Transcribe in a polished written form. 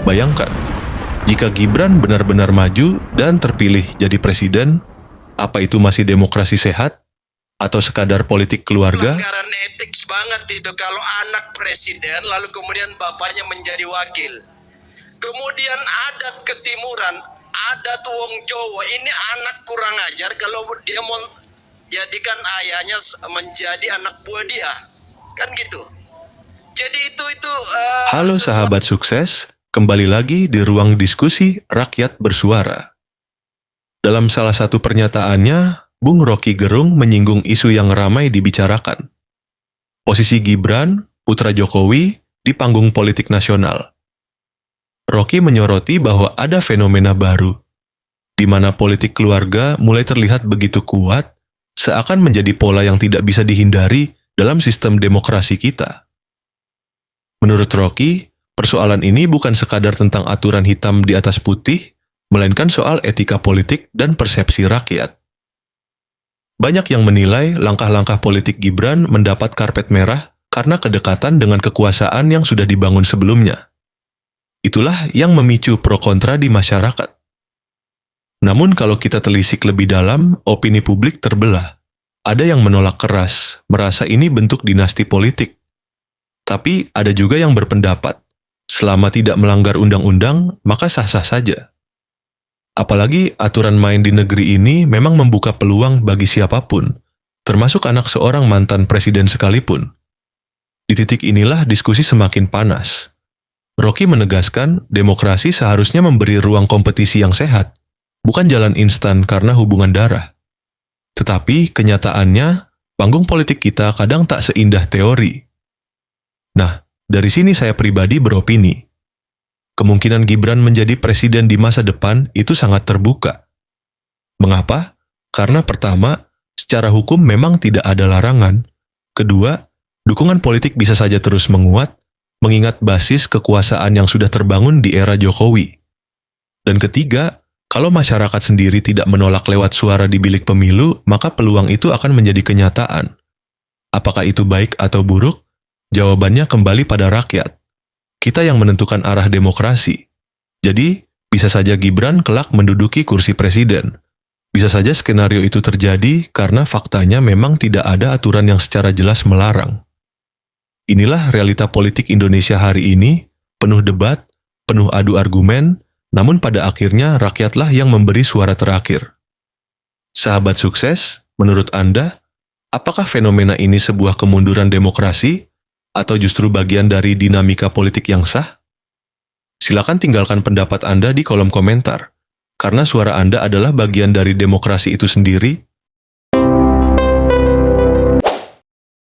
Bayangkan, jika Gibran benar-benar maju dan terpilih jadi presiden, apa itu masih demokrasi sehat? Atau sekadar politik keluarga? Pelanggaran etik banget itu kalau anak presiden lalu kemudian bapaknya menjadi wakil. Kemudian adat ketimuran, adat wong Jawa, ini anak kurang ajar kalau dia mau jadikan ayahnya menjadi anak buah dia. Kan gitu. Jadi itu Halo sahabat sukses, kembali lagi di ruang diskusi Rakyat Bersuara. Dalam salah satu pernyataannya, Bung Rocky Gerung menyinggung isu yang ramai dibicarakan. Posisi Gibran, putra Jokowi, di panggung politik nasional. Rocky menyoroti bahwa ada fenomena baru, di mana politik keluarga mulai terlihat begitu kuat, seakan menjadi pola yang tidak bisa dihindari dalam sistem demokrasi kita. Menurut Rocky, persoalan ini bukan sekadar tentang aturan hitam di atas putih, melainkan soal etika politik dan persepsi rakyat. Banyak yang menilai langkah-langkah politik Gibran mendapat karpet merah karena kedekatan dengan kekuasaan yang sudah dibangun sebelumnya. Itulah yang memicu pro kontra di masyarakat. Namun kalau kita telisik lebih dalam, opini publik terbelah. Ada yang menolak keras, merasa ini bentuk dinasti politik. Tapi ada juga yang berpendapat, selama tidak melanggar undang-undang, maka sah-sah saja. Apalagi aturan main di negeri ini memang membuka peluang bagi siapapun, termasuk anak seorang mantan presiden sekalipun. Di titik inilah diskusi semakin panas. Rocky menegaskan demokrasi seharusnya memberi ruang kompetisi yang sehat, bukan jalan instan karena hubungan darah. Tetapi kenyataannya, panggung politik kita kadang tak seindah teori. Nah, dari sini saya pribadi beropini. Kemungkinan Gibran menjadi presiden di masa depan itu sangat terbuka. Mengapa? Karena pertama, secara hukum memang tidak ada larangan. Kedua, dukungan politik bisa saja terus menguat, mengingat basis kekuasaan yang sudah terbangun di era Jokowi. Dan ketiga, kalau masyarakat sendiri tidak menolak lewat suara di bilik pemilu, maka peluang itu akan menjadi kenyataan. Apakah itu baik atau buruk? Jawabannya kembali pada rakyat. Kita yang menentukan arah demokrasi. Jadi, bisa saja Gibran kelak menduduki kursi presiden. Bisa saja skenario itu terjadi karena faktanya memang tidak ada aturan yang secara jelas melarang. Inilah realita politik Indonesia hari ini, penuh debat, penuh adu argumen, namun pada akhirnya rakyatlah yang memberi suara terakhir. Sahabat sukses, menurut Anda, apakah fenomena ini sebuah kemunduran demokrasi, atau justru bagian dari dinamika politik yang sah? Silakan tinggalkan pendapat Anda di kolom komentar, karena suara Anda adalah bagian dari demokrasi itu sendiri,